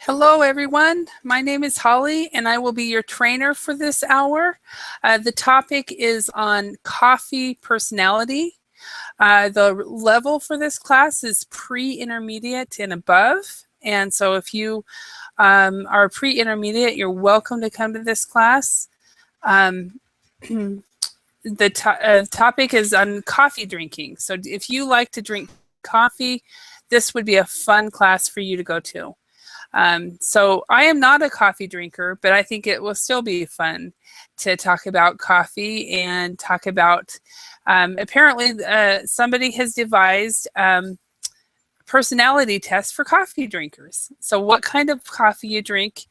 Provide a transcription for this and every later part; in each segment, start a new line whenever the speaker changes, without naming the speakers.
Hello, everyone. My name is Holly, and I will be your trainer for this hour. The topic is on coffee personality. The level for this class is pre-intermediate and above. And so if you are pre-intermediate, you're welcome to come to this class. The topic is on coffee drinking. So if you like to drink coffee, this would be a fun class for you to go to. So I am not a coffee drinker, but I think it will still be fun to talk about coffee and talk about, apparently somebody has devised personality tests for coffee drinkers. So what kind of coffee you drink,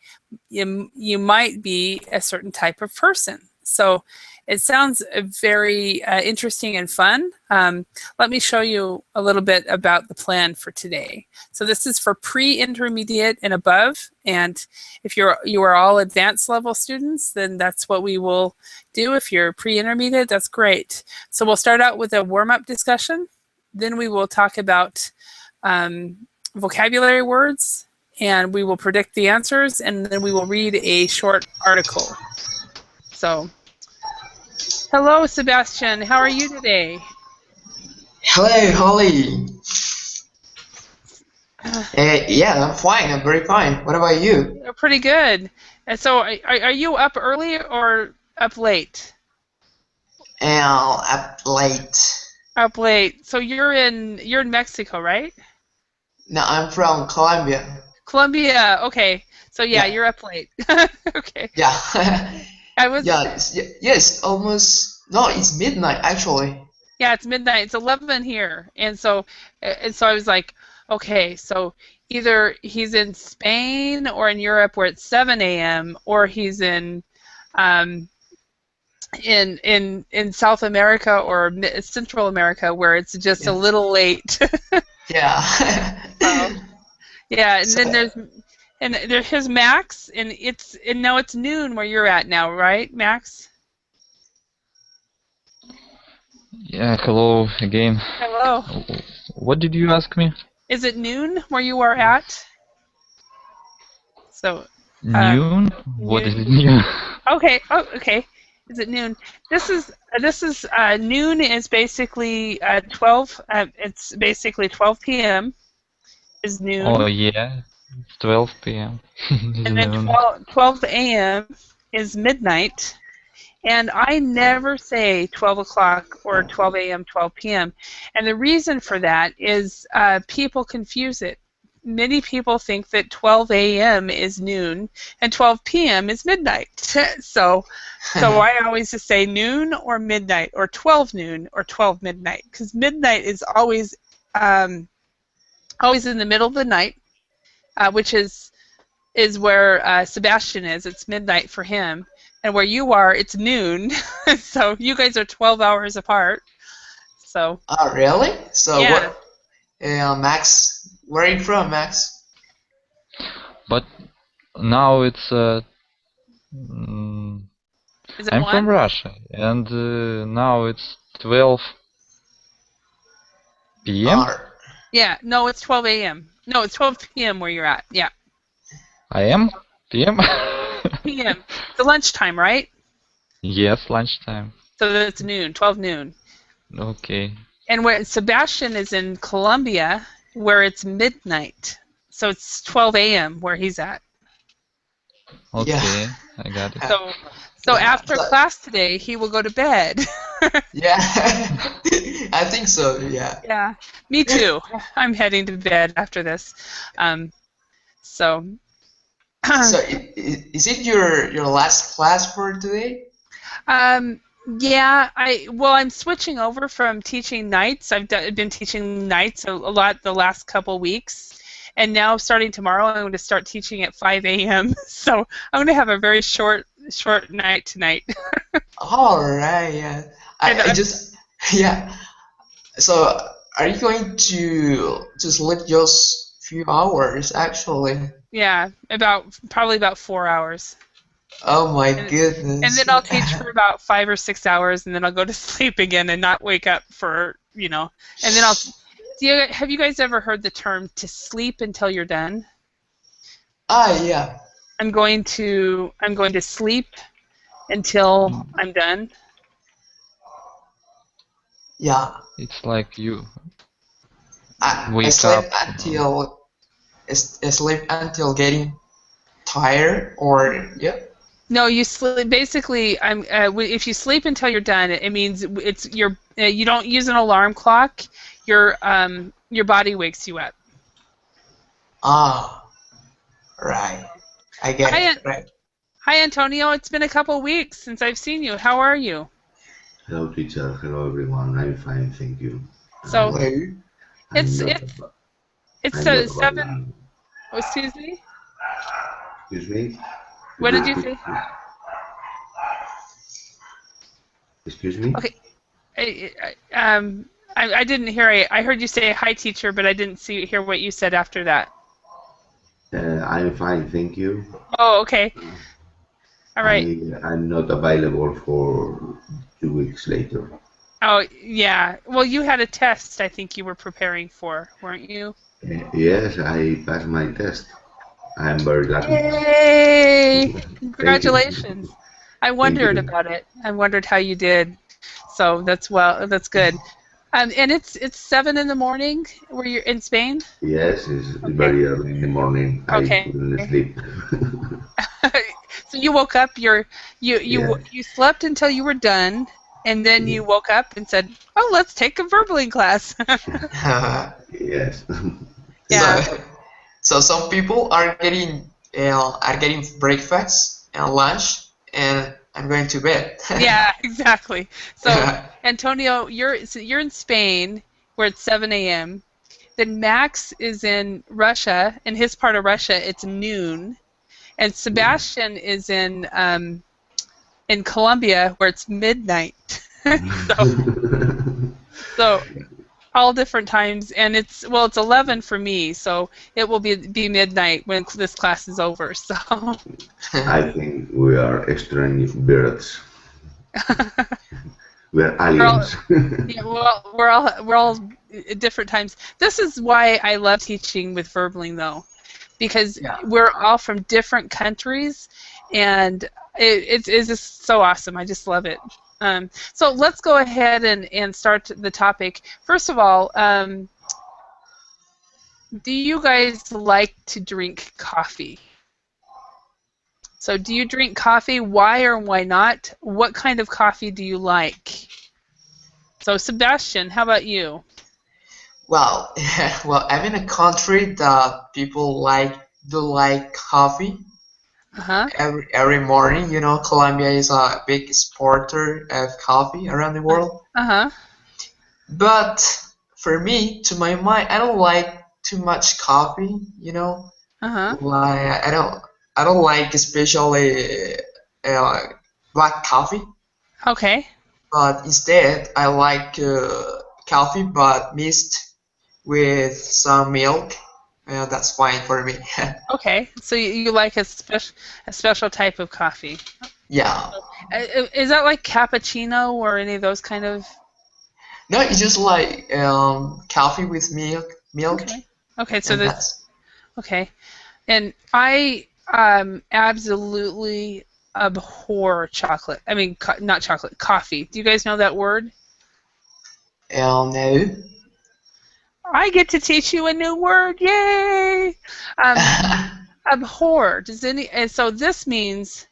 you might be a certain type of person. So it sounds very interesting and fun. Let me show you a little bit about the plan for today. So this is for pre-intermediate and above. And if you are all advanced level students, then that's what we will do. If you're pre-intermediate, that's great. So we'll start out with a warm-up discussion. Then we will talk about vocabulary words, and we will predict the answers, and then we will read a short article. So, hello, Sebastian. How are you today?
Hello, Holly. Yeah, I'm fine. I'm very fine. What about you?
Pretty good. And so, are you up early or up late?
Up late.
Up late. So you're in Mexico, right?
No, I'm from Colombia.
Colombia. Okay. So yeah,
Yeah.
you're up late. Okay.
Yeah.
I was.
Yes, almost. No, it's midnight actually.
Yeah, it's midnight. It's 11 here, and so I was like, okay, so either he's in Spain or in Europe where it's 7 a.m. or he's in South America or Central America where it's just a little late.
Yeah.
Yeah, and there's Max, and now it's noon where you're at now, right, Max?
Yeah, hello again.
Hello.
What did you ask me?
Is it noon where you are at? So.
Noon? What is it noon?
Okay. Oh, okay. Is it noon? This is noon is basically 12. It's basically 12 p.m. is noon.
Oh yeah, it's 12 p.m.
And then 12 a.m. is midnight. And I never say 12 o'clock or 12 a.m., 12 p.m. And the reason for that is people confuse it. Many people think that 12 a.m. is noon and 12 p.m. is midnight. So I always just say noon or midnight or 12 noon or 12 midnight, because midnight is always in the middle of the night, which is where Sebastian is. It's midnight for him. And where you are, it's noon. So you guys are 12 hours apart. So.
Oh, really? So
yeah.
What? Max, where are you from, Max?
But now it's.
Is it
I'm
1?
from Russia, and now it's 12 p.m.
Yeah. No, it's 12 a.m. No, it's 12 p.m. where you're at. Yeah.
I am p.m.
p.m. It's lunchtime, right?
Yes, lunchtime.
So that's noon, 12 noon.
Okay.
And where Sebastian is in Colombia, where it's midnight. So it's 12 a.m. where he's at.
Okay,
yeah.
I got it.
So after class today, he will go to bed.
Yeah, I think so. Yeah.
Yeah, me too. I'm heading to bed after this. So
is it your last class for today?
Yeah, I'm switching over from teaching nights. I've been teaching nights a lot the last couple weeks, and now starting tomorrow, I'm going to start teaching at 5 a.m. So I'm going to have a very short night tonight.
All right. Yeah. Yeah. So are you going to sleep just a few hours actually?
Yeah, probably about 4 hours.
Oh my goodness.
And then I'll teach for about 5 or 6 hours, and then I'll go to sleep again and not wake up for, and then have you guys ever heard the term to sleep until you're done?
Yeah.
I'm going to sleep until I'm done.
Yeah.
It's like you
I
wake
sleep
up.
until getting tired, or yeah.
No, you sleep. Basically, if you sleep until you're done, it means you don't use an alarm clock. Your body wakes you up.
Ah, right. I get
Hi,
it. Right.
hi, Antonio. It's been a couple weeks since I've seen you. How are you?
Hello, teacher. Hello, everyone. I'm fine, thank you.
So
I'm,
Hello.
I'm
it's
not.
it's it's
I'm not a bad
seven.
man.
Oh, excuse me.
Excuse me.
What
Could you
did you
repeat,
say?
please? Excuse me.
Okay. I didn't hear. I heard you say hi, teacher, but I didn't hear what you said after that.
I'm fine, thank you.
Oh, okay. All right.
I'm not available for 2 weeks later.
Oh, yeah. Well, you had a test I think you were preparing for, weren't you?
Yes, I passed my test. I'm very lucky.
Yay!
Thank you.
Congratulations. I
Thank
wondered
you.
about it. I wondered how you did. So that's good. And it's 7 in the morning where you're in Spain?
Yes, it's
Okay.
very early in the morning. I
Okay.
couldn't sleep.
So you woke up,
Yeah.
you slept until you were done, and then
Yeah.
you woke up and said, "Oh, let's take a verbally class."
Yes. Thank
so,
Yeah.
you.
so some people are getting breakfast and lunch, and I'm going to bed.
Yeah, exactly. So, Antonio, you're in Spain where it's 7 a.m. Then Max is in Russia. In his part of Russia, it's noon, and Sebastian is in Colombia where it's midnight. so so all different times, and it's 11 for me, so it will be midnight when this class is over. So
I think we are strange birds. We are
we're all
aliens.
yeah, well, we're all at different times. This is why I love teaching with Verbling, though, because
Yeah.
we're all from different countries, and it's just so awesome. I just love it. So let's go ahead and start the topic. First of all, do you guys like to drink coffee? So do you drink coffee? Why or why not? What kind of coffee do you like? So Sebastian, how about you?
Well, well, I'm in a country that people do like coffee
Uh-huh.
every morning. You know, Colombia is a big exporter of coffee around the world.
Uh-huh.
But for me, to my mind, I don't like too much coffee. You know,
Uh-huh.
like I don't like especially uh, black coffee.
Okay.
But instead, I like coffee but mixed with some milk. That's fine for me.
Okay. So you like a special type of coffee.
Yeah.
Is that like cappuccino or any of those kind of?
No, it's just like coffee with milk,
Okay. Okay. So
and
that's
that's
okay. And I absolutely abhor chocolate. I mean, not chocolate, coffee. Do you guys know that word?
no.
I get to teach you a new word. Yay! Um, abhor. Does any? And so this means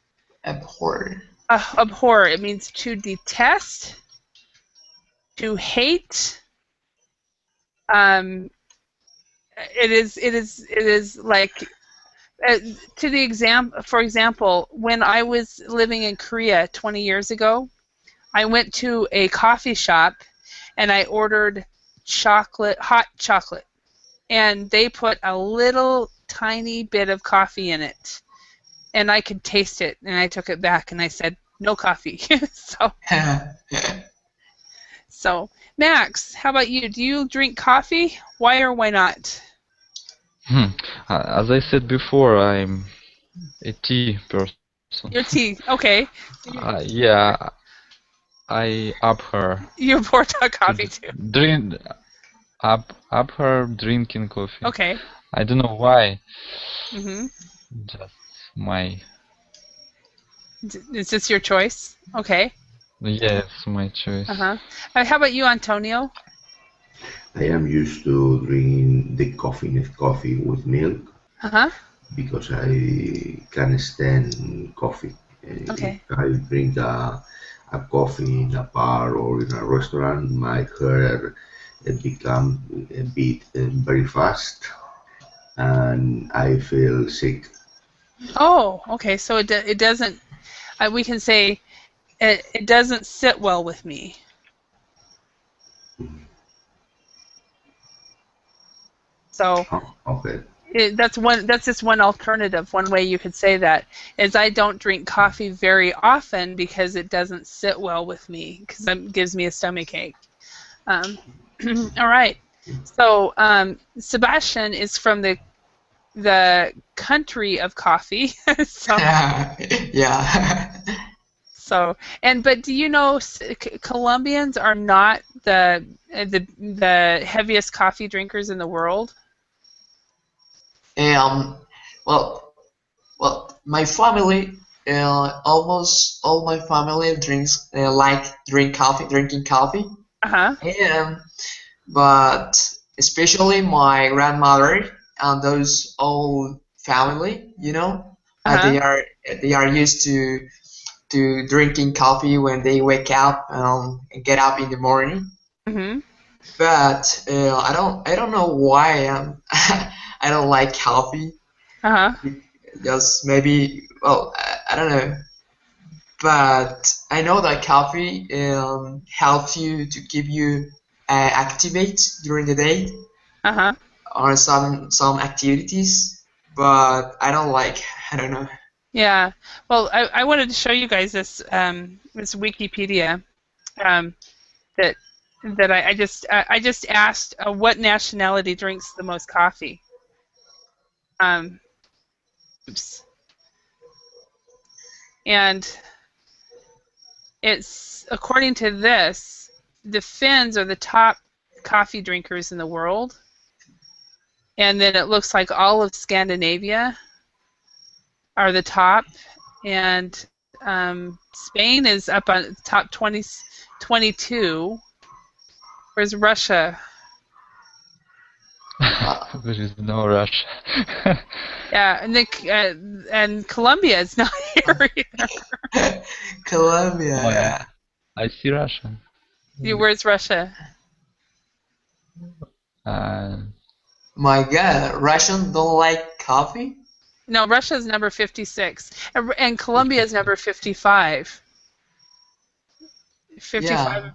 Abhor.
abhor. It means to detest, to hate. Um, it is like uh, for example, when I was living in Korea 20 years ago, I went to a coffee shop and I ordered hot chocolate, and they put a little tiny bit of coffee in it, and I could taste it, and I took it back and I said no coffee. So Max, how about you? Do you drink coffee? Why or why not?
As I said before, I'm a tea person.
Your tea. Okay.
Yeah, I abhor
You pour
to
coffee too.
drink abhor drinking coffee.
Okay.
I don't know why.
Mm-hmm.
Just my.
Is this your choice? Okay.
Yes, my choice.
Uh-huh. How about you, Antonio?
I am used to drinking the coffee with milk
Uh-huh.
because I can stand coffee. If
Okay.
I drink a coffee in a bar or in a restaurant, my hair it become a bit very fast, and I feel sick.
Oh, okay. So it doesn't. We can say it doesn't sit well with me. So
Oh, okay.
that's just one alternative. One way you could say that is I don't drink coffee very often because it doesn't sit well with me because it gives me a stomach ache. Um, all right. So Sebastian is from the country of coffee. so
Yeah.
but do you know Colombians are not the heaviest coffee drinkers in the world?
um, well, my family, almost all my family drinking coffee,
Uh-huh.
and but especially my grandmother and those old family,
Uh-huh.
they are used to drinking coffee when they wake up and get up in the morning.
Mhm.
But I don't know why I don't like coffee.
Uh-huh.
Just maybe, well, I don't know. But I know that coffee helps you to keep you activate during the day
Uh-huh.
on some activities. But I don't like. I don't know.
Yeah. Well, I wanted to show you guys this Wikipedia um, that I just asked what nationality drinks the most coffee. Um, oops. And it's according to this, the Finns are the top coffee drinkers in the world, and then it looks like all of Scandinavia are the top, and Spain is up on top 22. Where's Russia?
Uh,
There is no rush.
Yeah, and Colombia is not here either.
Colombia,
Oh yeah,
yeah.
I see Russia.
Where's Russia?
Uh,
My God, Russians don't like coffee.
No, Russia is number 56, and Colombia is number 55. 55
Yeah,
and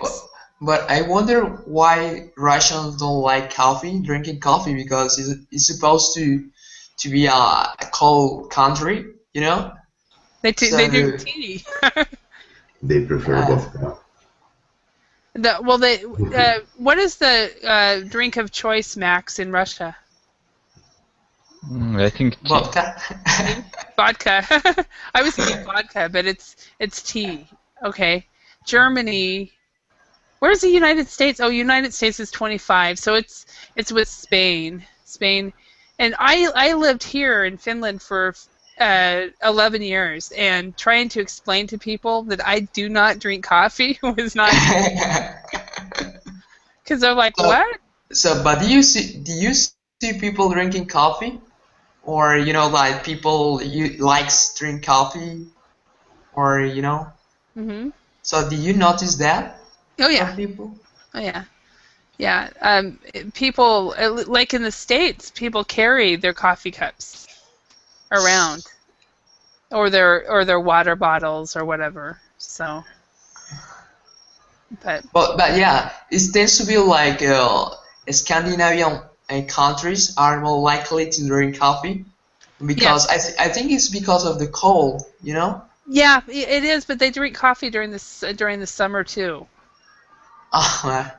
but,
56.
but I wonder why Russians don't like drinking coffee, because it's supposed to be a cold country, you know.
They
So
drink tea.
They prefer
uh,
vodka.
Well, what is the drink of choice, Max, in Russia?
I think tea.
vodka.
Tea? Vodka. I was thinking vodka, but it's tea. Okay. Germany. Where's the United States? Oh, United States is 25, so it's with Spain. Spain, and I lived here in Finland for 11 years, and trying to explain to people that I do not drink coffee was not easy because they're like,
so
"What?"
but do you see people drinking coffee, or like people you likes drink coffee, or
Hmm.
so do you notice that
Oh yeah,
from people?
oh yeah, yeah. People like in the States, people carry their coffee cups around, or their water bottles or whatever. So, but
But yeah, it tends to be like Scandinavian countries are more likely to drink coffee, because
yes,
I think it's because of the cold,
yeah, it is. But they drink coffee during the summer too.
Oh,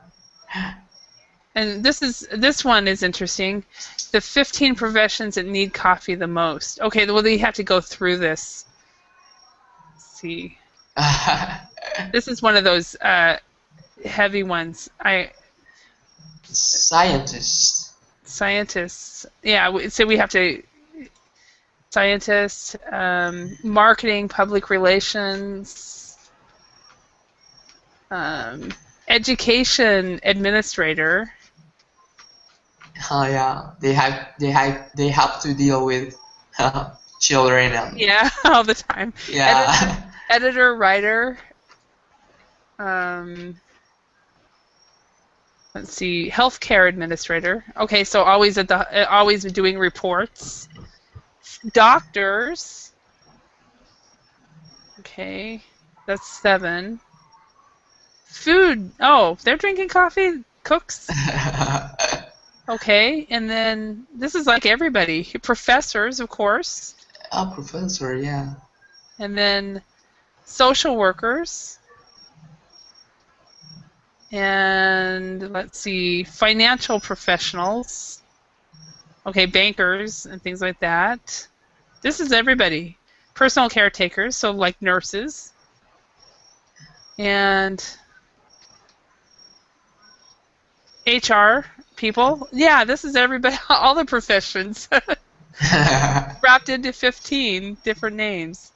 And this one is interesting. The 15 professions that need coffee the most. Okay, well you have to go through this. Let's see, this is one of those heavy ones.
scientists.
Scientists. Yeah, so we have to. scientist, marketing, public relations, education administrator.
Oh yeah, they have to deal with children and
Yeah, all the time.
yeah.
Editor, writer. Let's see, healthcare administrator. Okay, so always always doing reports. Doctors. Okay, that's 7. Food. Oh, they're drinking coffee. Cooks. Okay, and then this is like everybody. Professors, of course.
Oh, professor, yeah.
And then social workers. And let's see, financial professionals. Okay, bankers and things like that. This is everybody. Personal caretakers, so like nurses. And HR people. Yeah, this is everybody, all the professions. Wrapped into 15 different names.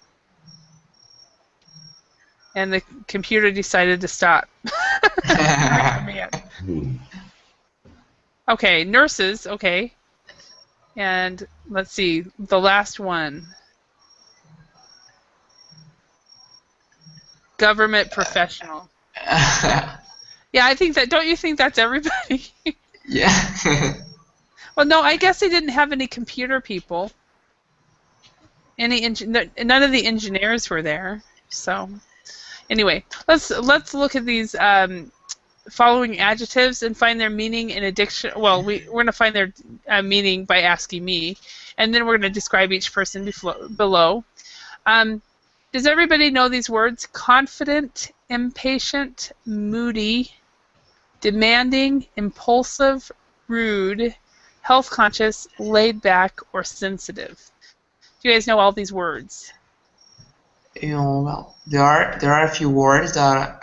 And the computer decided to stop. Okay, nurses, okay. And let's see, the last one. Government professional. Yeah, I think that, don't you think that's everybody?
Yeah.
Well, no, I guess they didn't have any computer people. None of the engineers were there. So, anyway, let's look at these following adjectives and find their meaning in a dictionary. Well, we're going to find their meaning by asking me, and then we're going to describe each person below. Does everybody know these words? Confident, impatient, moody, demanding, impulsive, rude, health conscious, laid back, or sensitive. Do you guys know all these words?
Well, there are a few words that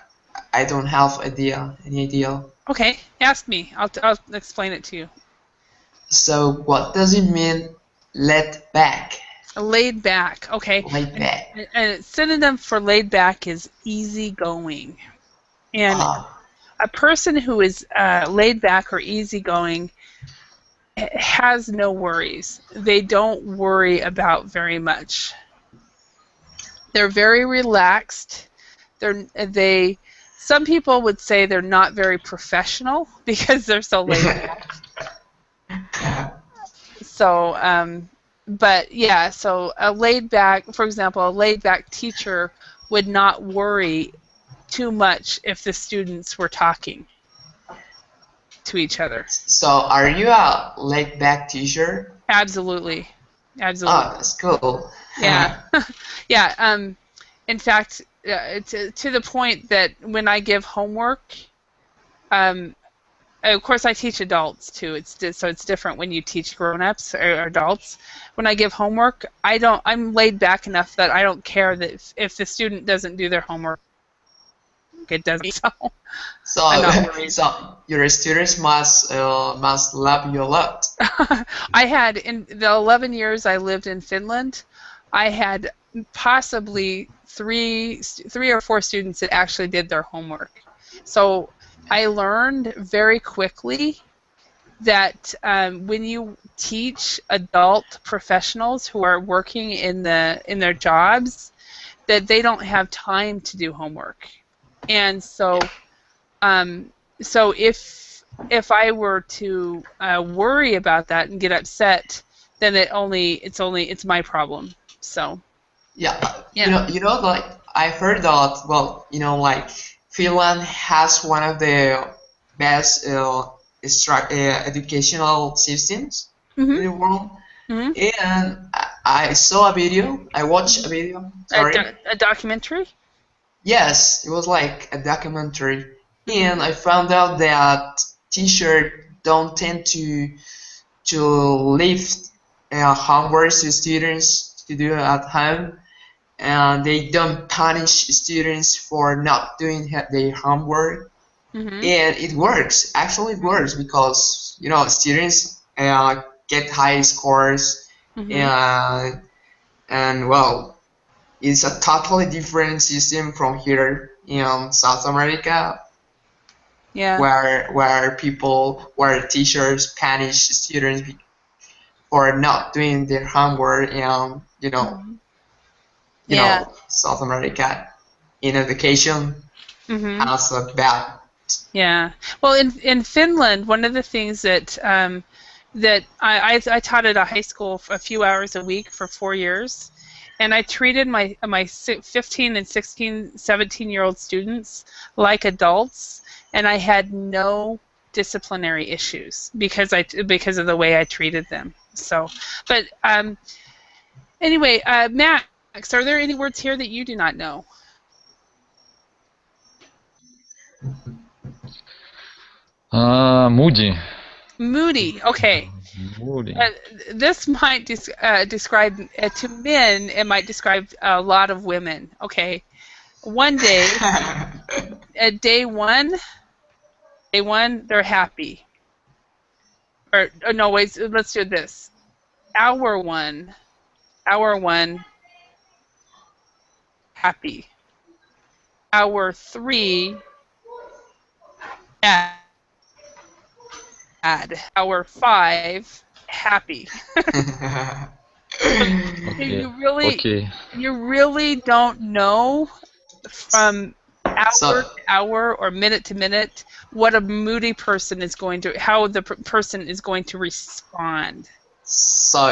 I don't have any idea.
Okay, ask me. I'll explain it to you.
So what does it mean, laid back?
Laid back. Okay.
Laid back.
And a synonym for laid back is easygoing. And a person who is laid back or easygoing has no worries. They don't worry about very much. They're very relaxed. Some people would say they're not very professional because they're so laid back. So, but yeah, so a laid back, for example, a laid back teacher would not worry too much if the students were talking to each other.
So, are you a laid back teacher?
Absolutely.
Oh, that's cool.
Yeah. Yeah. In fact, to the point that when I give homework, of course I teach adults too. So it's different when you teach grown-ups or adults. When I give homework, I'm laid back enough that I don't care that if the student doesn't do their homework, it doesn't. So I'm not worried.
So your students must love you a lot.
I had, in the 11 years I lived in Finland, I had possibly three or four students that actually did their homework. So I learned very quickly that when you teach adult professionals who are working in their jobs, that they don't have time to do homework. And so if I were to worry about that and get upset, then it's my problem. So
yeah. You know, like I heard that. Well, like Finland has one of the best educational systems in the world. Mm-hmm. And I saw a video. I watched a video. Sorry.
A documentary?
Yes, it was like a documentary. And I found out that teachers don't tend to leave homework to students to do at home, and they don't punish students for not doing their homework. Mm-hmm. And it works. Actually, it works because students get high scores, mm-hmm. and and well, it's a totally different system from here in South America,
Yeah.
where teachers punish students for not doing their homework, and
Yeah.
South America in education
Mhm.
has a bad.
Yeah. Well, in Finland, one of the things that that I taught at a high school a few hours a week for 4 years, and I treated my 15 and 16, 17-year-old students like adults, and I had no disciplinary issues because of the way I treated them. So, but anyway, Max, are there any words here that you do not know?
Moody.
Moody. Okay.
Moody.
This might describe to men. It might describe a lot of women. Okay, one day, day one, they're happy. Or no, wait. Let's do this. Hour one, happy. Hour three, bad. Hour five, happy.
Okay.
You
Okay.
really don't know from hour
so
to hour or minute to minute what a moody person is going to, how the person is going to respond.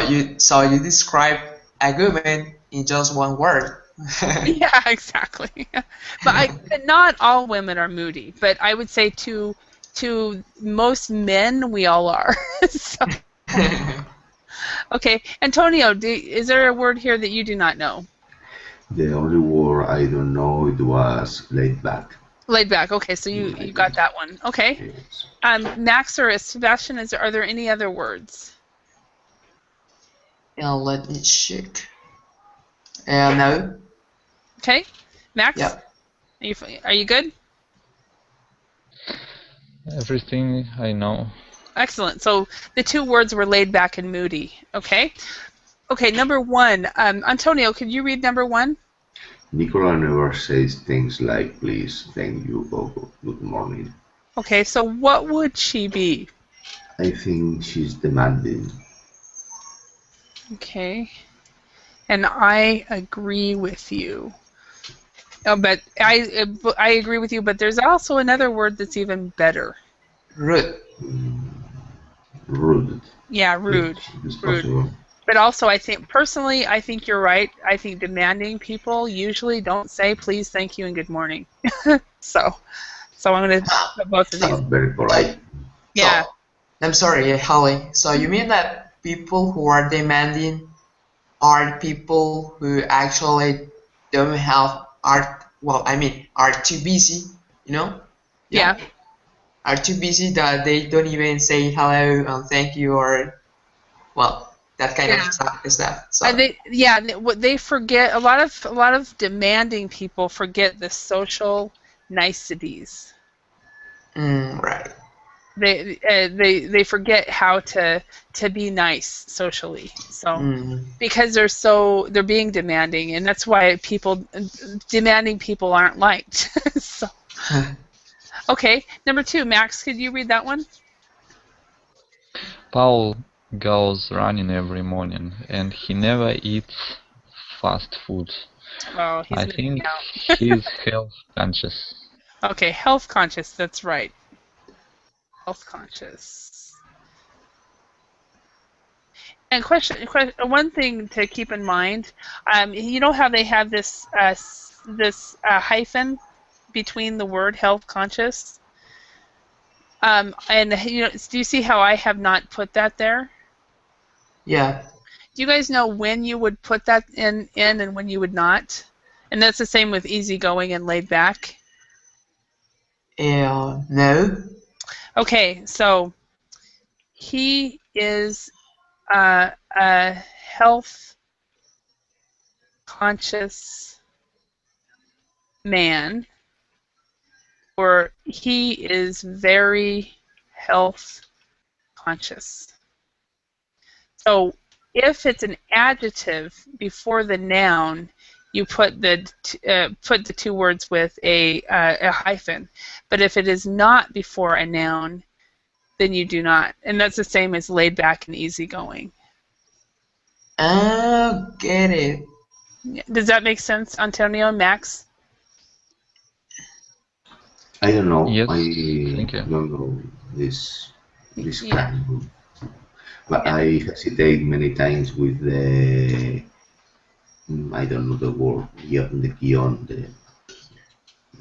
you describe a woman in just one word.
Yeah, exactly. But not all women are moody, but I would say to most men we all are. So, okay, Antonio, is there a word here that you do not know?
The only word I don't know it was laid back.
Laid back. Okay, so you
Laid
got
back.
that one. Okay.
Yes.
Max or Sebastian, are there any other words?
And let me check. No.
Okay, Max,
Yep.
are you good?
Everything I know.
Excellent. So the two words were laid back and moody. Okay. Okay. Number one. Antonio, could you read number one?
Nicola never says things like please, thank you, or good morning.
Okay. So what would she be?
I think she's demanding.
Okay. And I agree with you. But I agree with you. But there's also another word that's even better.
Rude.
Rude.
Yeah,
If
rude.
it's
Rude.
possible.
But also, I think you're right. I think demanding people usually don't say please, thank you, and good morning. So I'm going to put both of these.
Not very polite.
Like,
Yeah.
so, I'm sorry, Holly. So you mean that people who are demanding are people who actually don't have art? Well, I mean, are too busy, you know?
Yeah.
Yeah. Are too busy that they don't even say hello and thank you, or well, that kind of
Yeah.
stuff. So
What they forget, a lot of demanding people forget the social niceties.
right.
They forget how to be nice socially. So
Mm.
because they're being demanding, and that's why demanding people aren't liked. So okay, number two, Max, could you read that one?
Paul goes running every morning and he never eats fast food.
Oh, he's
I
missing
think
out.
he's health conscious.
Okay, health conscious. That's right. Health conscious. And one thing to keep in mind, you know how they have this hyphen between the word health conscious, and do you see how I have not put that there?
Yeah.
Do you guys know when you would put that in and when you would not? And that's the same with easygoing and laid back.
No.
Okay, so he is a health conscious man, or he is very health conscious. So if it's an adjective before the noun, you put the two words with a hyphen. But if it is not before a noun, then you do not. And that's the same as laid back and easygoing.
Oh, get it.
Does that make sense, Antonio, Max?
I don't know.
Yes,
I
thank you.
don't know this
Yeah.
kind of, but
Yeah.
I hesitate many times with the I don't know the word, the guion,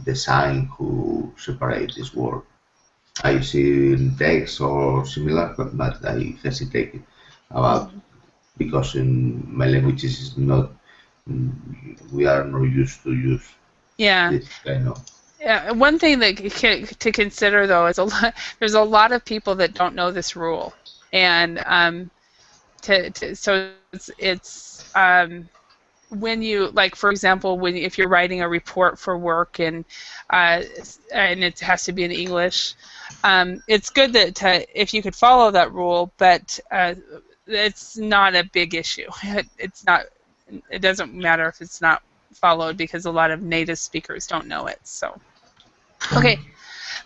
the sign who separate this word. I see in text or similar, but I hesitate about because in my language is not we are not used to use
Yeah.
this kind of.
Yeah, one thing that to consider though is there's a lot of people that don't know this rule, and so it's when you, like, for example, if you're writing a report for work uh, and it has to be in English, it's good if you could follow that rule, but it's not a big issue. It's not. It doesn't matter if it's not followed because a lot of native speakers don't know it. So. Okay,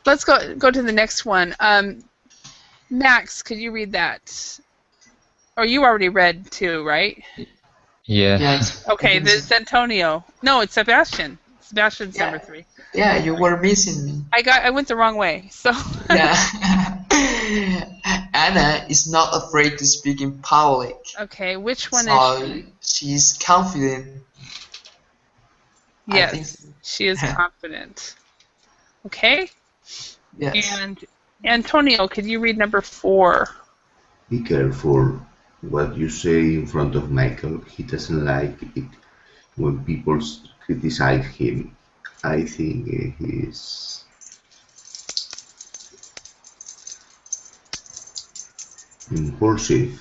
let's go to the next one. Max, could you read that? Or you already read too, right?
Yeah.
Yes, I
Okay,
think so.
this is Antonio. No, it's Sebastian. Sebastian's
Yeah,
number 3.
yeah, you were missing me.
I went the wrong way. So
Yeah. Anna is not afraid to speak in public,
okay, which one is
so
she?
she's confident. I think so.
Yes, she is confident. Okay,
Yes.
and Antonio, could you read number 4?
Be careful what you say in front of Michael. He doesn't like it when people criticize him. I think he's impulsive,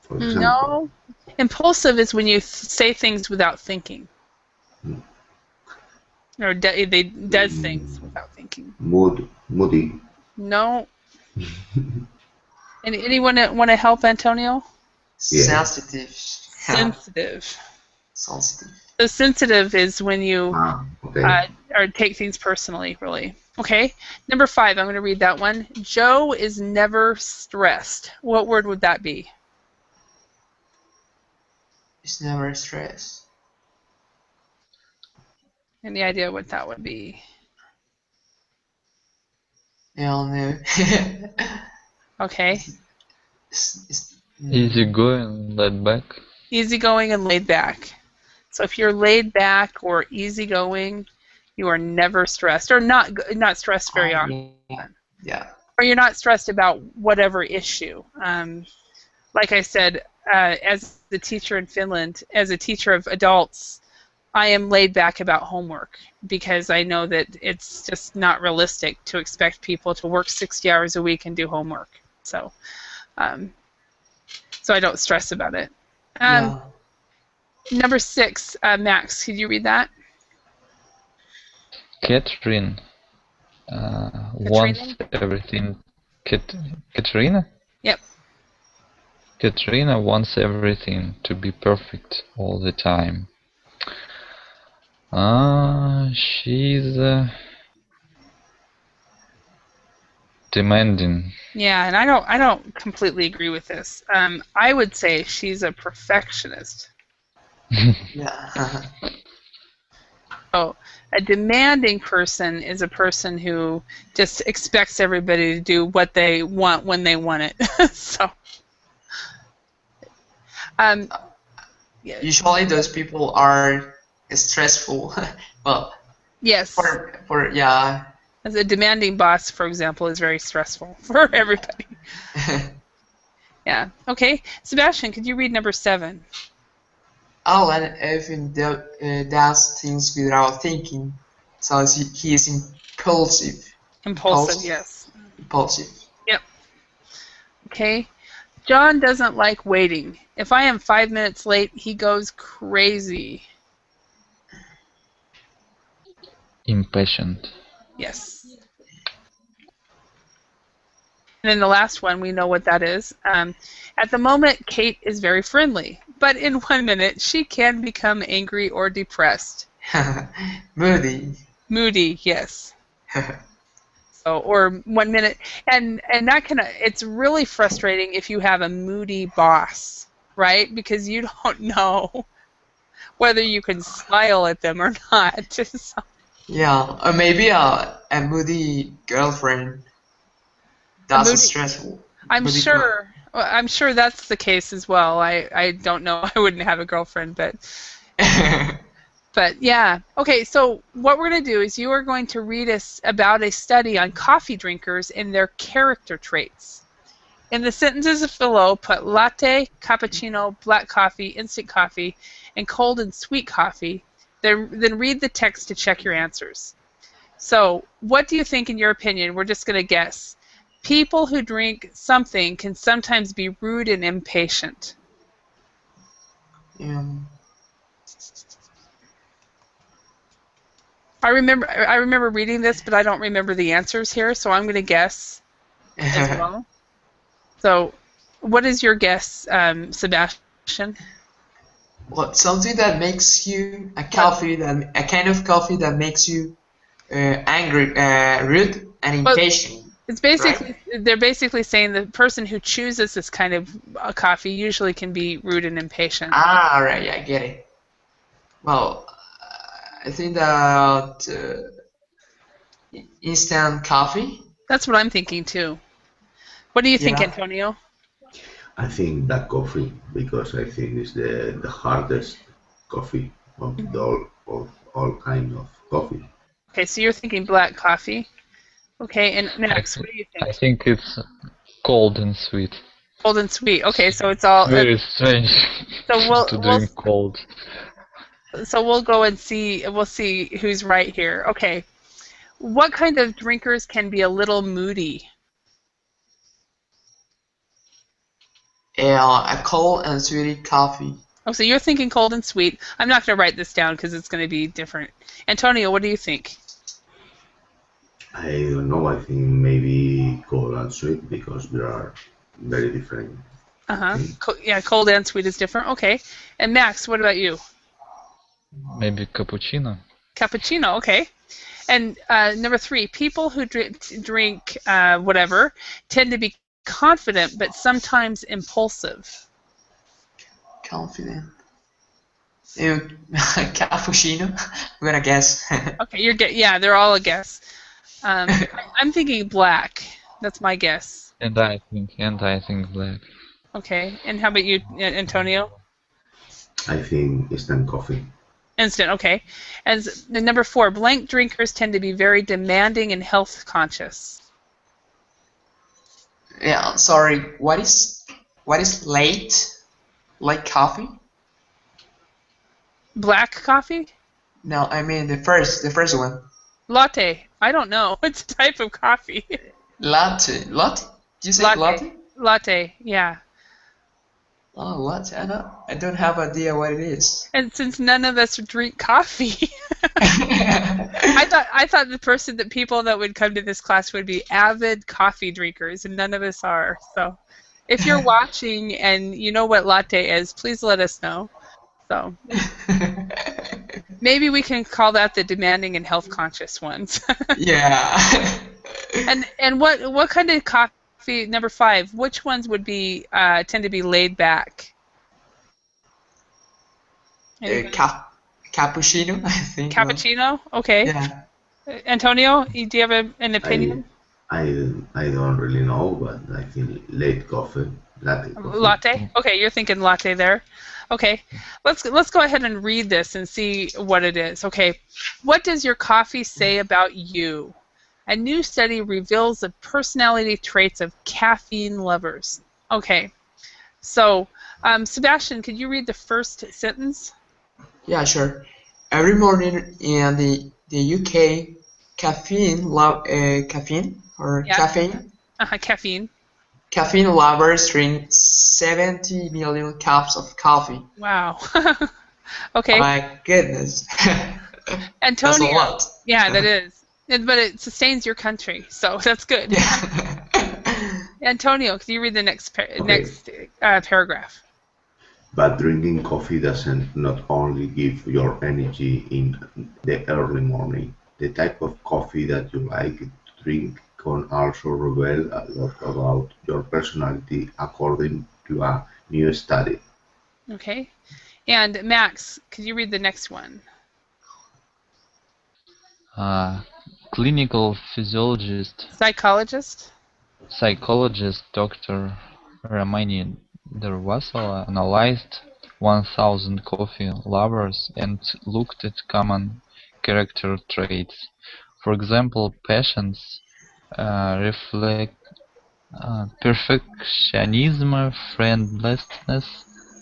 for example.
No, impulsive is when you say things without thinking, or they does things
Mm,
without thinking.
moody.
No. Anyone want to help Antonio?
Yes.
Sensitive.
Sensitive.
Sensitive.
So sensitive is when you
Ah, okay.
or take things personally, really. Okay. Number 5, I'm going to read that one. Joe is never stressed. What word would that be?
It's never stress.
Any idea what that would be?
Hell no.
Okay.
Easy going, laid back.
Easygoing and laid back. So if you're laid back or easygoing, you are never stressed, or not stressed very often,
Yeah. Yeah.
or you're not stressed about whatever issue. Like I said, as the teacher in Finland, as a teacher of adults, I am laid back about homework because I know that it's just not realistic to expect people to work 60 hours a week and do homework. So, um, so I don't stress about it.
Yeah.
Number 6, Max, could you read that?
Catherine
Katrina?
wants everything. Katrina?
Yep.
Katrina wants everything to be perfect all the time. She's demanding.
Yeah, and I don't completely agree with this. I would say she's a perfectionist.
Yeah.
So a demanding person is a person who just expects everybody to do what they want when they want it. So, um, yeah,
Usually those people are stressful. Well,
yes,
for yeah.
as a demanding boss, for example, is very stressful for everybody. Yeah. Okay, Sebastian, could you read number 7?
Alan often does things without thinking, so he is impulsive.
Impulsive,
Impulsive.
yes.
Impulsive.
Yep. Okay. John doesn't like waiting. If I am 5 minutes late, he goes crazy.
Impatient.
Yes. And then the last one, we know what that is. At the moment, Kate is very friendly, but in 1 minute, she can become angry or depressed.
Moody.
Moody, yes. So, or 1 minute, and that it's really frustrating if you have a moody boss, right? Because you don't know whether you can smile at them or not. So,
Yeah, or maybe a moody girlfriend. That's a
moody,
stressful.
I'm
Moody
sure. Well, I'm sure that's the case as well. I don't know. I wouldn't have a girlfriend, but yeah. Okay, so what we're going to do is you are going to read us about a study on coffee drinkers and their character traits. In the sentences below, put latte, cappuccino, black coffee, instant coffee, and cold and sweet coffee. Then read the text to check your answers. So, what do you think, in your opinion? We're just going to guess. People who drink something can sometimes be rude and impatient. I remember reading this, but I don't remember the answers here, so I'm going to guess as well. So, what is your guess, Sebastian?
Well, something that makes you a kind of coffee that makes you angry, rude, and impatient.
It's basically
right?
They're basically saying the person who chooses this kind of coffee usually can be rude and impatient.
Ah, right, yeah, I get it. Well, I think that instant coffee.
That's what I'm thinking too. What do you think,
Yeah.
Antonio?
I think black coffee because I think it's the hardest coffee of all kind of coffee.
Okay, so you're thinking black coffee. Okay, and Max, what do you
I
think?
think it's cold and sweet.
Cold and sweet. Okay, so it's all.
Very strange
So
to drink cold.
So we'll go and see. We'll see who's right here. Okay, what kind of drinkers can be a little moody?
A cold and sweet coffee.
Oh, so you're thinking cold and sweet. I'm not going to write this down because it's going to be different. Antonio, what do you think?
I don't know. I think maybe cold and sweet because they are very different.
Yeah, cold and sweet is different. Okay. And Max, what about you?
Maybe cappuccino.
Cappuccino. Okay. And number 3, people who drink whatever tend to be confident but sometimes impulsive.
Confident. Cappuccino. I'm gonna guess.
Okay, yeah, they're all a guess. I'm thinking black. That's my guess.
And I think black.
Okay. And how about you, Antonio?
I think instant coffee.
Instant. Okay. As the number 4, blank drinkers tend to be very demanding and health conscious.
Yeah, sorry. What is late? Like coffee?
Black coffee?
No, I mean the first one.
Latte. I don't know. It's a type of coffee.
Latte. Latte? Did you say latte?
Latte. Yeah.
Oh, latte. I don't have idea what it is.
And since none of us drink coffee, I thought the people that would come to this class would be avid coffee drinkers, and none of us are. So, if you're watching and you know what latte is, please let us know. So, maybe we can call that the demanding and health conscious ones.
Yeah.
And what kind of coffee? Number 5. Which ones would be tend to be laid back?
Cappuccino, I think.
Cappuccino. Okay.
Yeah.
Antonio, do you have an opinion?
I don't really know, but I think latte coffee.
Latte. Okay, you're thinking latte there. Okay, let's go ahead and read this and see what it is. Okay, what does your coffee say about you? A new study reveals the personality traits of caffeine lovers. Okay, so Sebastian, could you read the first sentence?
Yeah, sure. Every morning in the UK, caffeine caffeine. Caffeine lovers drink 70 million cups of coffee.
Wow. Okay.
My goodness.
Antonio.
That's a lot.
Yeah, that is. But it sustains your country, so that's good.
Yeah.
Antonio, can you read the next
Okay.
paragraph?
But drinking coffee doesn't not only give your energy in the early morning. The type of coffee that you like to drink can also reveal a lot about your personality, according to a new study.
Okay. And Max, could you read the next one?
Clinical
Psychologist?
psychologist Dr. Ramani Durvasula analyzed 1,000 coffee lovers and looked at common character traits. For example, patience, reflect, perfectionism, friendlessness,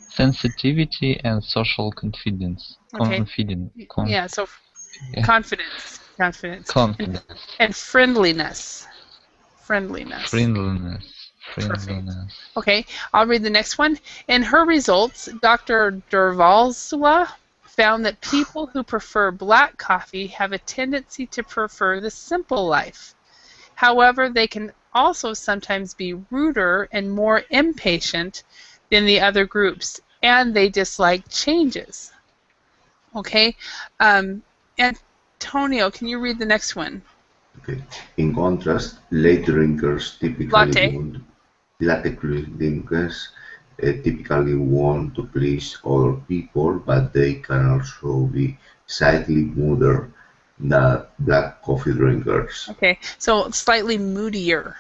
sensitivity, and social confidence.
Okay. Yeah, so confidence.
Confidence.
And friendliness. Friendliness. Perfect. Okay, I'll read the next one. In her results, Dr. Durvalsula found that people who prefer black coffee have a tendency to prefer the simple life. However, they can also sometimes be ruder and more impatient than the other groups, and they dislike changes. Okay, Antonio, can you read the next one?
Okay. In contrast, late drinkers typically
Latte.
want latte drinkers typically want to please other people, but they can also be slightly moodier than black coffee drinkers.
Okay, so slightly moodier.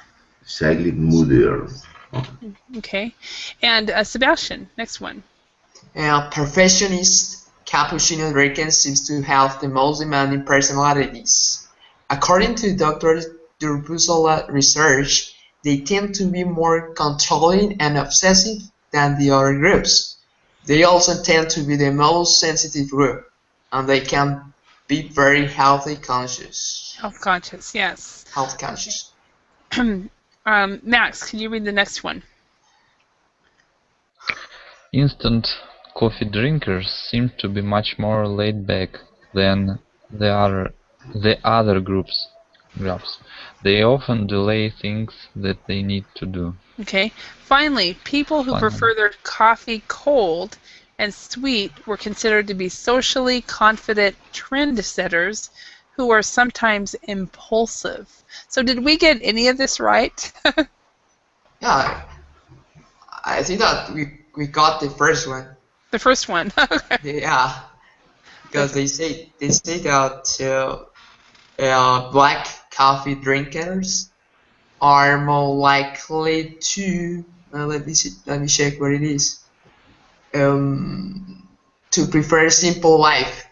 Slightly moodier. Okay.
Okay, and Sebastian, next one.
Perfectionist cappuccino drinkers seems to have the most demanding personalities. According to Dr. Durbusola research, they tend to be more controlling and obsessive than the other groups. They also tend to be the most sensitive group, and they can be very health conscious.
Health conscious, yes.
Health conscious.
Okay. Max, can you read the next one?
Instant coffee drinkers seem to be much more laid back than the other groups. They often delay things that they need to do.
Okay. Finally, people who prefer their coffee cold and sweet were considered to be socially confident trendsetters who are sometimes impulsive. So did we get any of this right?
Yeah, I think that we got the first one.
The first one.
Yeah, because they say that black coffee drinkers are more likely to let me check what it is. To prefer simple life.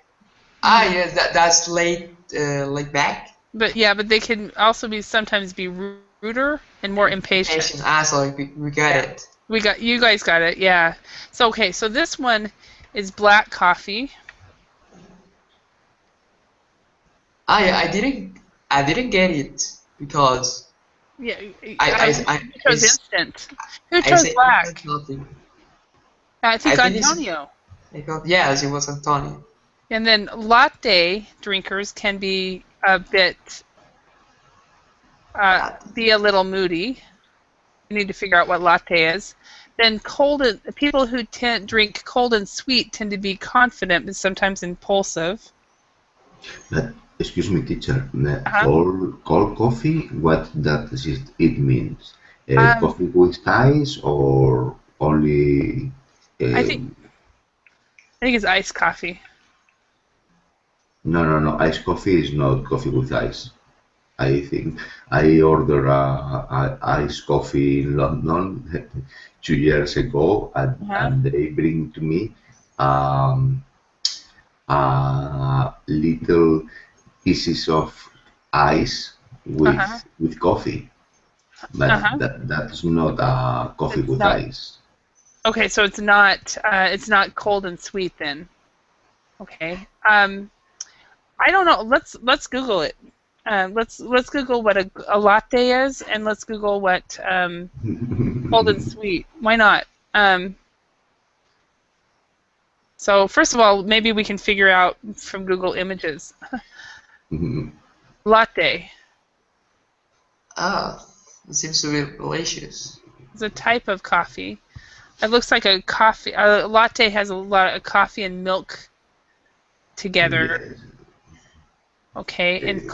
Yes, that's laid back.
But yeah, but they can also sometimes be ruder and more impatient.
So we got it.
You guys got it, yeah. So okay, so this one is black coffee.
I didn't get it because
Yeah,
I
who chose instant? Who chose black? I think Antonio.
Yes, it was Antonio.
And then latte drinkers can be a bit, be a little moody. You need to figure out what latte is. Then people who drink cold and sweet tend to be confident but sometimes impulsive.
Excuse me, teacher. Cold coffee, what does it means? Coffee with ice or only?
I think it's iced coffee.
No. Iced coffee is not coffee with ice. I think I ordered a iced coffee in London 2 years ago, and they bring to me little pieces of ice with coffee, but that's not a coffee with ice.
Okay, so it's not cold and sweet then. Okay. I don't know. Let's Google it. Let's Google what a latte is, and let's Google what cold and sweet. Why not? So first of all, maybe we can figure out from Google Images. Latte.
Oh, It seems to be delicious.
It's a type of coffee. It looks like a coffee. A latte has a lot of coffee and milk together.
Yes.
Okay, and
Uh,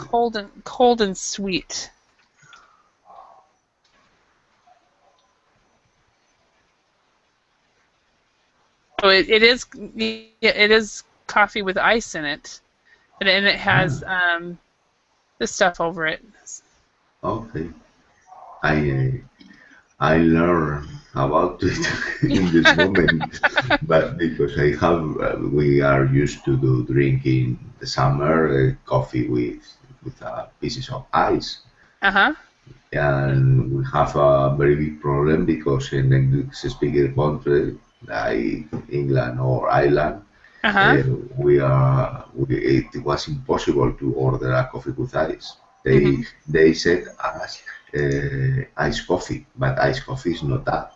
cold and sweet. So it is coffee with ice in it, and it has this stuff over it.
okay. I I learn about it in this moment, but because we are used to do drinking the summer coffee with pieces of ice,
Uh-huh.
and we have a very big problem because in English-speaking country like England or Ireland,
Uh-huh.
it was impossible to order a coffee with ice.
Mm-hmm.
They said us iced coffee, but iced coffee is not that.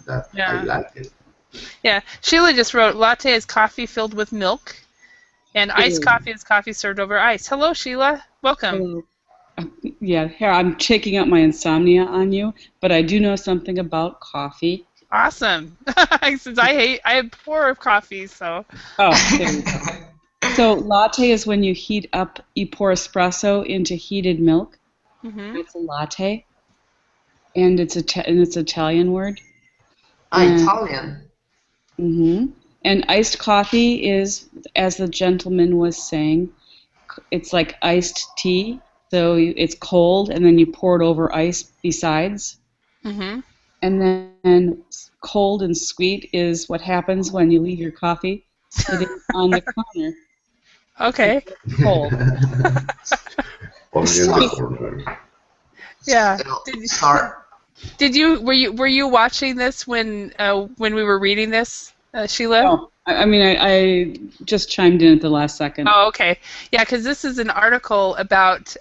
That I
Yeah.
like it.
Yeah. Sheila just wrote, latte is coffee filled with milk, and iced
Ew.
coffee is coffee served over ice. Hello, Sheila. Welcome.
Hello. Yeah, here I'm checking out my insomnia on you, but I do know something about coffee.
Awesome. Since I abhor coffee, so.
Oh, there you go. So latte is when you pour espresso into heated milk.
Mm-hmm.
It's a latte, and it's Italian word.
Italian.
Mm-hmm. And iced coffee is, as the gentleman was saying, it's like iced tea. So it's cold, and then you pour it over ice besides.
Mm-hmm.
And then cold and sweet is what happens when you leave your coffee sitting on the counter.
Okay.
Cold.
Only in the
So,
corner.
Yeah.
sorry.
Were you watching this when we were reading this, Sheila?
Oh, I mean, I just chimed in at the last second.
Oh, okay. Yeah, because this is an article about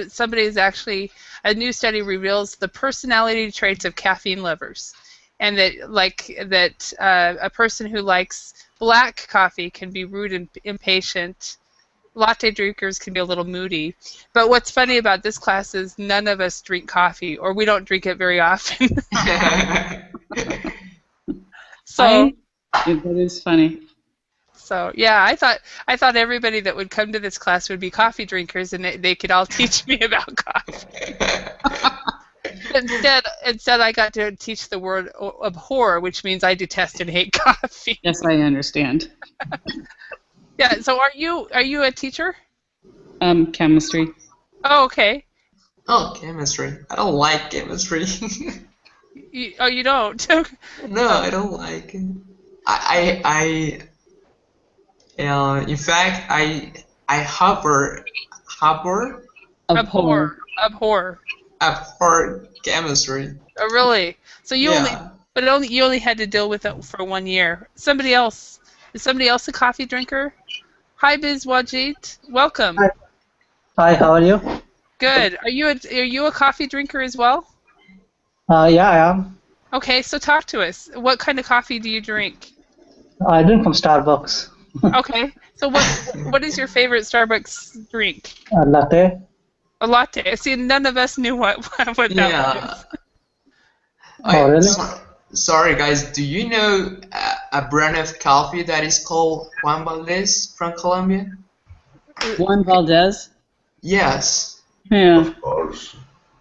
somebody is actually a new study reveals the personality traits of caffeine lovers, and that a person who likes black coffee can be rude and impatient. Latte drinkers can be a little moody. But what's funny about this class is none of us drink coffee, or we don't drink it very often. So.
That is funny.
So yeah, I thought everybody that would come to this class would be coffee drinkers, and they could all teach me about coffee. Instead, I got to teach the word abhor, which means I detest and hate coffee.
Yes, I understand.
Yeah. So are you a teacher?
Chemistry.
Oh, okay.
Oh, chemistry. I don't like chemistry.
You don't?
No, I don't like it. In fact, I abhor
Abhor.
chemistry.
Oh, really? So you
Yeah.
only had to deal with it for 1 year. Is somebody else a coffee drinker? Hi, Biz Wajid. Welcome.
Hi. Hi, how are you?
Good. Are you a coffee drinker as well?
Yeah, I am.
Okay, so talk to us. What kind of coffee do you drink?
I drink from Starbucks.
Okay. So what is your favorite Starbucks drink?
Latte.
A latte. See, none of us knew what that
Yeah.
was.
Oh, really?
Sorry, guys. Do you know a brand of coffee that is called Juan Valdez from Colombia?
Juan Valdez.
Yes.
Yeah.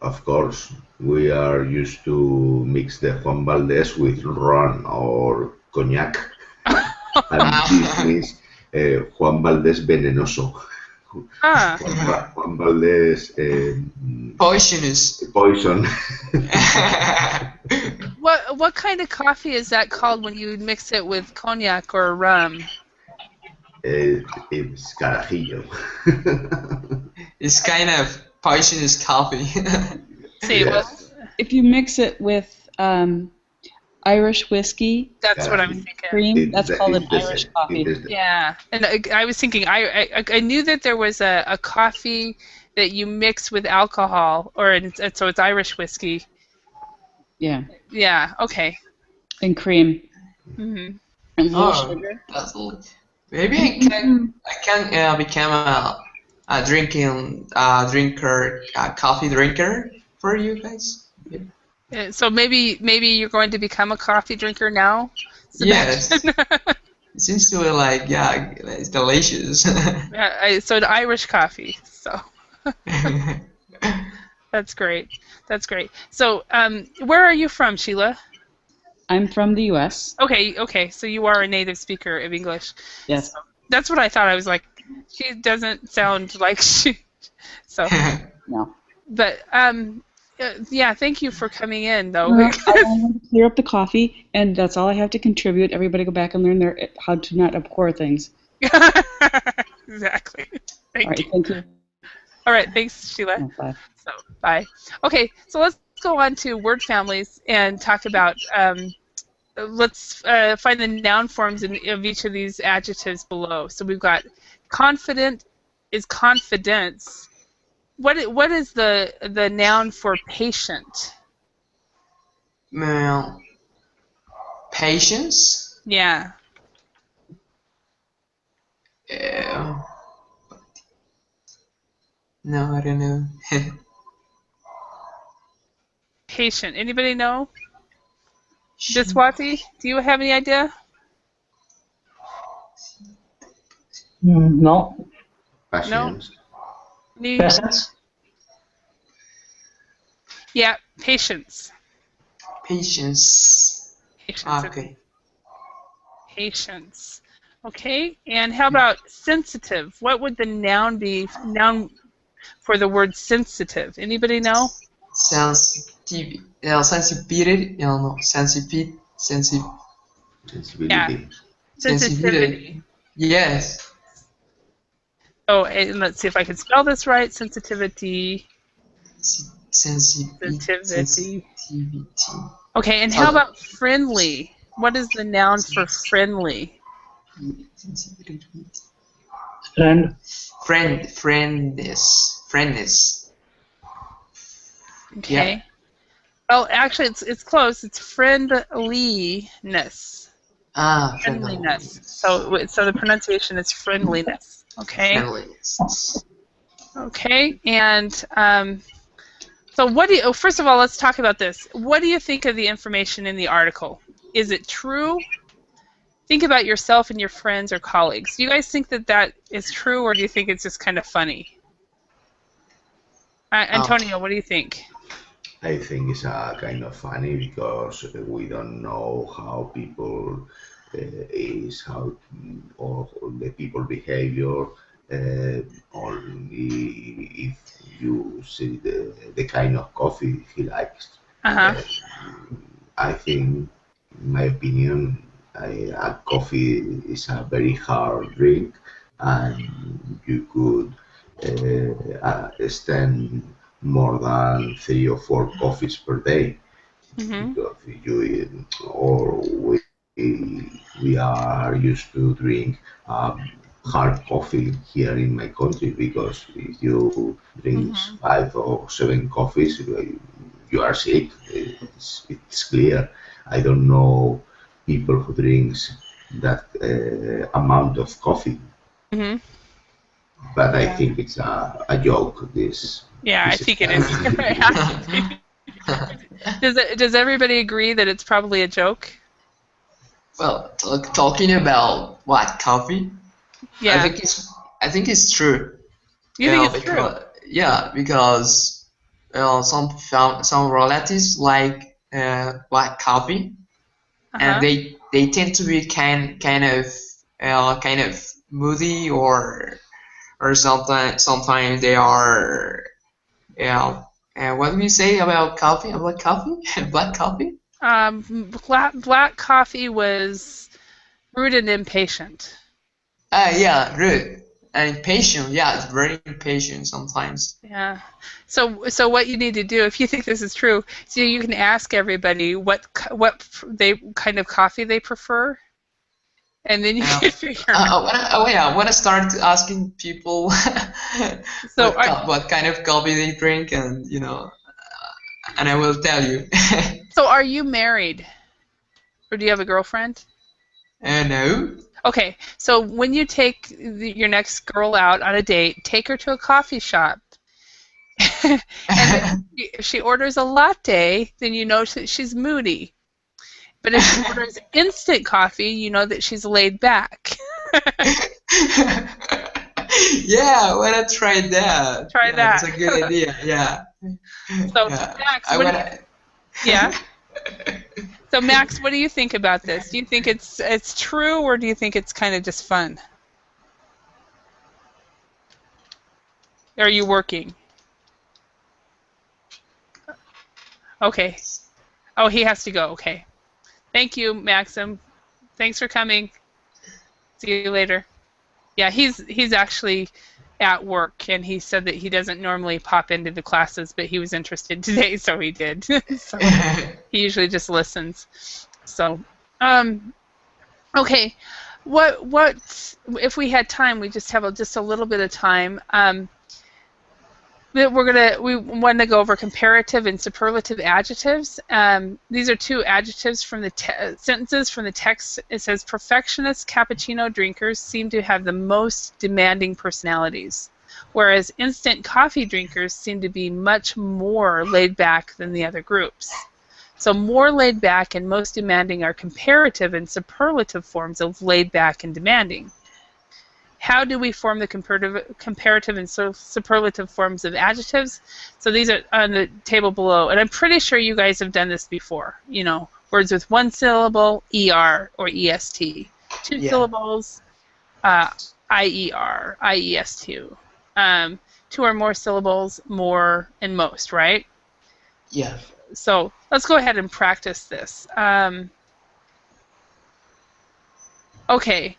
Of course, we are used to mix the Juan Valdez with rum or cognac, and this means Juan Valdez venenoso.
Ah.
Juan Valdez
Poisonous.
poison.
What kind of coffee is that called when you mix it with cognac or rum?
It's carajillo.
It's kind of poisonous coffee.
See,
Yes.
If you mix it with Irish whiskey
that's what I was thinking.
cream, that's called an
It's the
Irish
same.
coffee.
It is the-
Yeah, and I was thinking I knew that there was a coffee that you mix with alcohol, so it's Irish whiskey.
Yeah.
Yeah. Okay.
And cream.
Hmm.
And low
Oh,
sugar.
maybe I can become a coffee drinker. for you guys? Yeah.
So maybe you're going to become a coffee drinker now,
Yes.
Sebastian?
It seems to be like, yeah, it's delicious.
So the Irish coffee. So that's great. That's great. So where are you from, Sheila?
I'm from the U.S.
Okay. So you are a native speaker of English.
Yes.
So that's what I thought. I was like, she doesn't sound like she. So,
No.
but yeah. Thank you for coming in, though.
I want to clear up the coffee, and that's all I have to contribute. Everybody go back and learn how to not abhor things.
Exactly.
All right, thank you.
All right, thanks, Sheila.
Oh, bye.
So, bye. Okay, so let's go on to word families and talk about. Let's find the noun forms of each of these adjectives below. So we've got confident is confidence. What is the noun for patient?
Well, patience.
Yeah.
No, I don't know.
Patient. Anybody know? Diswati, do you have any idea?
No.
Patience.
Patience?
Yeah, patience.
Patience.
Patience.
Okay.
Patience. Okay, and how about sensitive? What would the noun be? Noun for the word sensitive. Anybody know?
Sensitivity. Sensibility. No. Sensibility.
Yeah,
Sensibility.
sensitivity.
Yes.
Oh, and let's see if I can spell this right. Sensitivity. Sensitivity. Okay, and how about friendly? What is the noun for friendly?
Friend?
Friendness.
Okay.
Yeah.
Oh, actually, it's close. It's friendliness. Friendliness. So the pronunciation is friendliness. Okay.
Friendliness.
Okay. And so what do you? Oh, first of all, let's talk about this. What do you think of the information in the article? Is it true? Think about yourself and your friends or colleagues. Do you guys think that is true, or do you think it's just kind of funny? Antonio, what do you think?
I think it's kind of funny because we don't know how people is, how or the people behavior. Only if you see the kind of coffee he likes.
Uh-huh.
I think, in my opinion, a coffee is a very hard drink, and you could stand more than 3 or 4 coffees per day
Mm-hmm.
because or we are used to drink hard coffee here in my country because if you drink
Mm-hmm.
5 or 7 coffees, you are sick. It's clear. I don't know people who drinks that amount of coffee,
Mm-hmm.
but I
Yeah.
think it's a joke.
Yeah, I
This
think it is. It has to be. Does everybody agree that it's probably a joke?
Well, talking about what coffee?
Yeah.
I think it's true.
You think it's true?
Because some relatives like black coffee, and
Uh-huh.
they tend to be kind of moody or something. Sometimes they are And what do we say about coffee? About coffee? Black coffee?
Black coffee was rude and impatient.
Yeah, rude and impatient. Yeah, it's very impatient sometimes.
Yeah. So what you need to do, if you think this is true, so you can ask everybody what they kind of coffee they prefer, and then you can figure out.
I want to start asking people
So
what kind of coffee they drink, and and I will tell you.
so are you married, or do you have a girlfriend?
No.
Okay. So when you take your next girl out on a date, take her to a coffee shop. And then if she orders a latte, then you know that she's moody. But if she orders instant coffee, you know that she's laid back.
Yeah, I wanna try that.
Try
Yeah, that's
that.
a good idea. Yeah.
So
Yeah.
Max,
I
what do you,
wanna.
yeah? So Max, what do you think about this? Do you think it's true, or do you think it's kind of just fun? Are you working? Okay. Oh, he has to go. Okay. Thank you, Maxim. Thanks for coming. See you later. Yeah, he's actually at work, and he said that he doesn't normally pop into the classes, but he was interested today, so he did. So he usually just listens. So, okay, what if we had time? We just have just a little bit of time. We want to go over comparative and superlative adjectives. These are two adjectives from the sentences from the text. It says perfectionist cappuccino drinkers seem to have the most demanding personalities, whereas instant coffee drinkers seem to be much more laid back than the other groups. So more laid back and most demanding are comparative and superlative forms of laid back and demanding. How do we form the comparative and superlative forms of adjectives? So these are on the table below, and I'm pretty sure you guys have done this before. You know, words with one syllable, er or est. Two syllables, ier, iest. Two or more syllables, more and most, right?
Yeah.
So let's go ahead and practice this. Okay.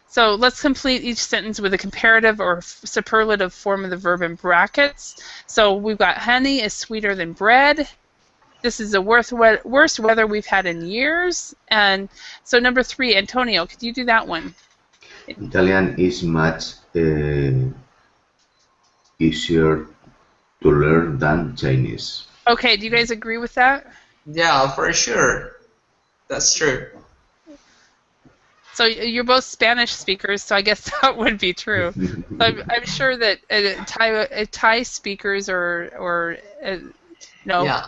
So let's complete each sentence with a comparative or superlative form of the verb in brackets. So we've got honey is sweeter than bread. This is the worst weather we've had in years. And so number 3, Antonio, could you do that one?
Italian is much easier to learn than Chinese.
Okay, do you guys agree with that?
Yeah, for sure. That's true.
So you're both Spanish speakers, so I guess that would be true. So I'm sure that Thai speakers or no,
Yeah.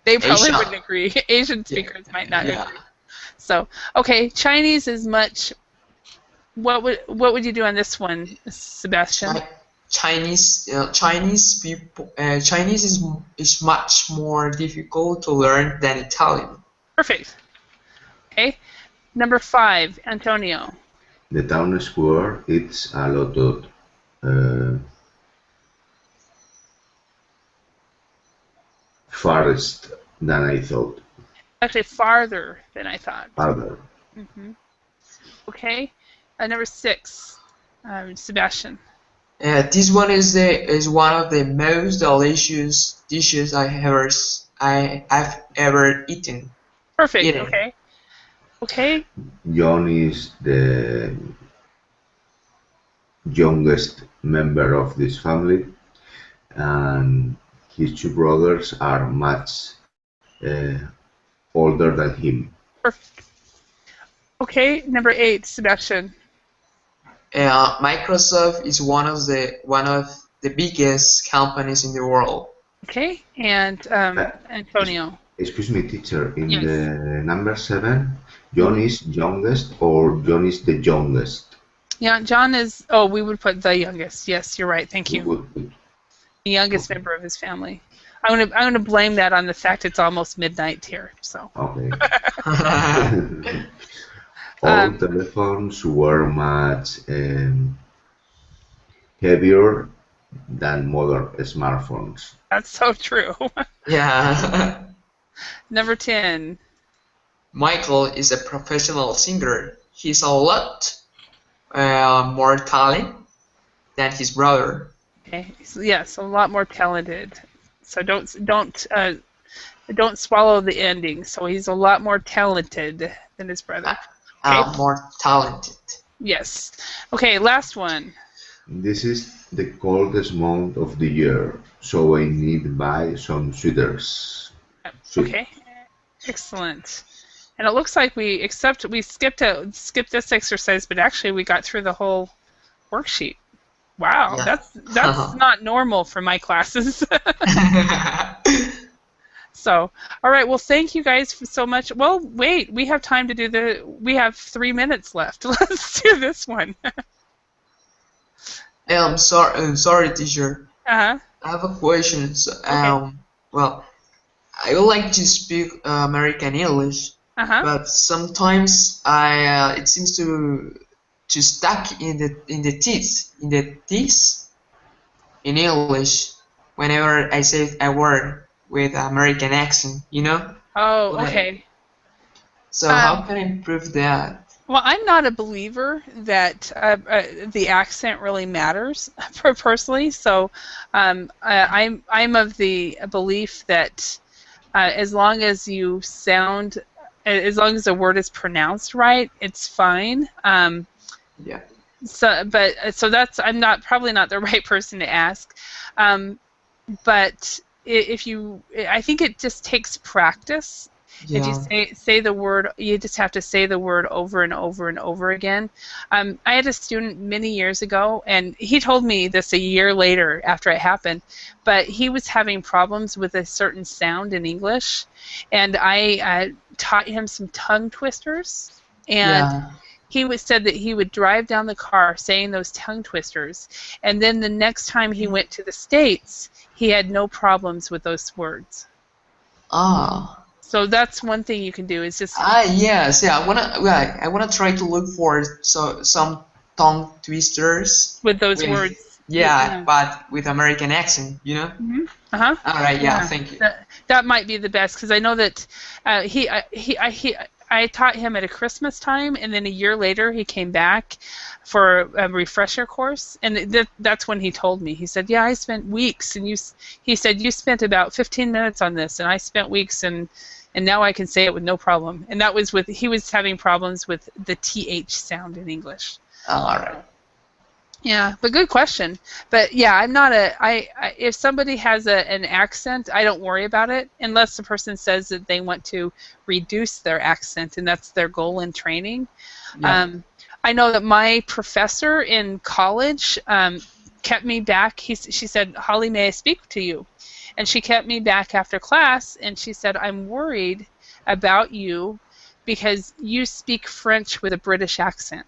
they probably
Asia.
wouldn't agree. Asian speakers might not
Yeah.
agree. So okay, Chinese is much. What would you do on this one, Sebastian?
Chinese people Chinese is much more difficult to learn than Italian.
Perfect. Okay, number 5, Antonio.
The town square it's a lot of farthest than I thought.
Actually, farther than I thought.
Farther.
Okay, number 6, Sebastian.
This one is one of the most delicious dishes I've ever eaten.
Perfect. Okay. Okay.
John is the youngest member of this family, and his two brothers are much older than him.
Perfect. Okay, number 8, Sebastian.
Microsoft is one of the biggest companies in the world.
Okay, and Antonio.
Excuse me, teacher. In
Yes.
the number 7, John is youngest or John is the youngest?
Yeah, John is. Oh, we would put the youngest. Yes, you're right. Thank you.
Good.
The youngest member of his family. I'm gonna blame that on the fact it's almost midnight here. So.
Okay. All telephones were much heavier than modern smartphones.
That's so true.
Yeah.
Number 10.
Michael is a professional singer. He's a lot more talent than his brother.
Okay. Yes, a lot more talented. So don't swallow the ending. So he's a lot more talented than his brother. Okay.
More talented.
Yes. Okay, last one.
This is the coldest month of the year, so I need to buy some sweaters.
Okay. Excellent. And it looks like we skipped this exercise, but actually we got through the whole worksheet. Wow,
Yeah.
that's not normal for my classes. So, all right. Well, thank you guys so much. Well, wait, we have time to do we have 3 minutes left. Let's do this one.
Sorry, teacher.
Uh-huh.
I have a question. So,
Okay.
well, I would like to speak American English,
Uh-huh.
but sometimes it seems to stuck in the teeth in English whenever I say a word with American accent, you know?
Oh,
Like,
okay.
so how can I improve that?
Well, I'm not a believer that the accent really matters personally. So, I'm of the belief that as long as you sound, as long as a word is pronounced right, it's fine.
Yeah.
So that's I'm not probably not the right person to ask. Um, but if you, I think it just takes practice. If you
Yeah.
say the word, you just have to say the word over and over and over again. I had a student many years ago, and he told me this a year later after it happened, but he was having problems with a certain sound in English, and I taught him some tongue twisters, and
Yeah.
said that he would drive down the car saying those tongue twisters, and then the next time he went to the States, he had no problems with those words.
Ah.
So that's one thing you can do is just
Yes, yeah. I wanna try to look for some tongue twisters
with those
with
words.
yeah,
Yeah.
but with American accent, you know.
Uh-huh.
All right, yeah.
Yeah.
Thank you.
That might be the best because I know that I taught him at a Christmas time, and then a year later he came back for a refresher course, and that's when he told me. He said, "Yeah, I spent weeks, and he said you spent about 15 minutes on this, and I spent weeks, and now I can say it with no problem." And that was he was having problems with the th sound in English.
All right.
Yeah, but good question. But yeah, I'm not if somebody has an accent, I don't worry about it unless the person says that they want to reduce their accent and that's their goal in training.
Yeah.
I know that my professor in college kept me back. She said, "Holly, may I speak to you?" And she kept me back after class, and she said, "I'm worried about you because you speak French with a British accent."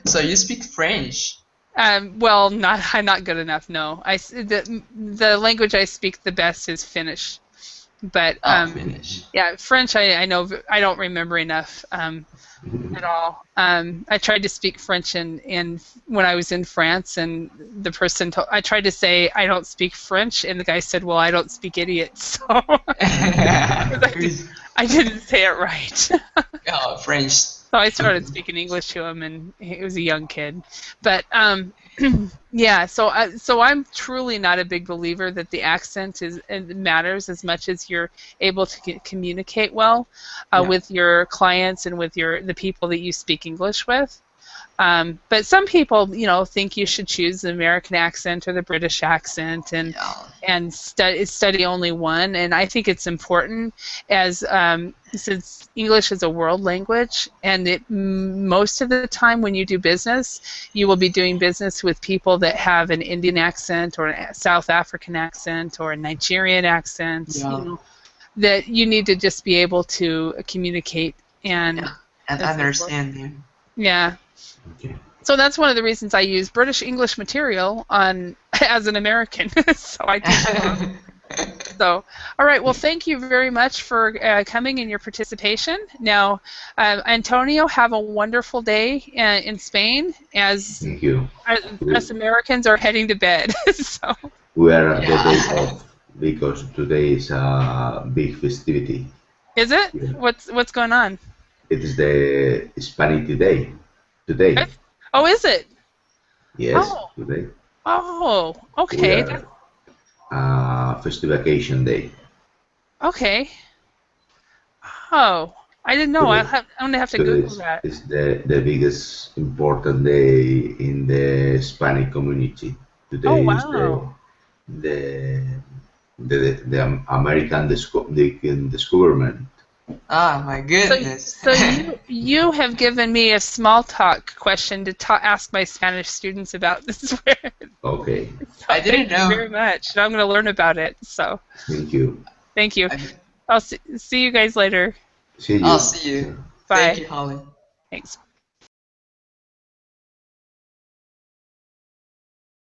So you speak French?
Well, I'm not good enough. No, the language I speak the best is Finnish, but
Oh, Finnish.
yeah, French I know I don't remember enough at all. I tried to speak French in when I was in France, and the person I tried to say I don't speak French, and the guy said, "Well, I don't speak idiot," so I didn't say it right.
Oh, French.
So I started speaking English to him, and he was a young kid. But yeah, so I'm truly not a big believer that the accent matters as much as you're able to communicate well
Yeah.
with your clients and with the people that you speak English with. But some people, think you should choose the American accent or the British accent and study only one. And I think it's important as since English is a world language, and most of the time when you do business, you will be doing business with people that have an Indian accent or a South African accent or a Nigerian accent.
Yeah.
That you need to just be able to communicate and
understand them.
Yeah.
Okay.
So that's one of the reasons I use British English material as an American. So I teach. So, all right. Well, thank you very much for coming and your participation. Now, Antonio, have a wonderful day in Spain as
Thank you.
us Americans are heading to bed. So
We are at the day off because today is a big festivity.
is it?
Yeah.
What's going on?
It is the Hispanic Day. Today.
Oh, is it?
Yes,
Oh.
today.
Oh,
We
okay.
are festivation day.
Okay. Oh, I didn't know. I'm gonna have to Google that.
It's the biggest important day in the Hispanic community.
Oh,
Today is
wow.
the American discoverment.
Ah, my goodness.
So you have given me a small talk question to ask my Spanish students about this word.
Okay.
So
I didn't
thank you
know.
very much, and I'm going to learn about it. So
Thank you.
thank you. I'll see you guys later.
See
I'll
you.
see you.
Bye.
Thank you, Holly.
Thanks.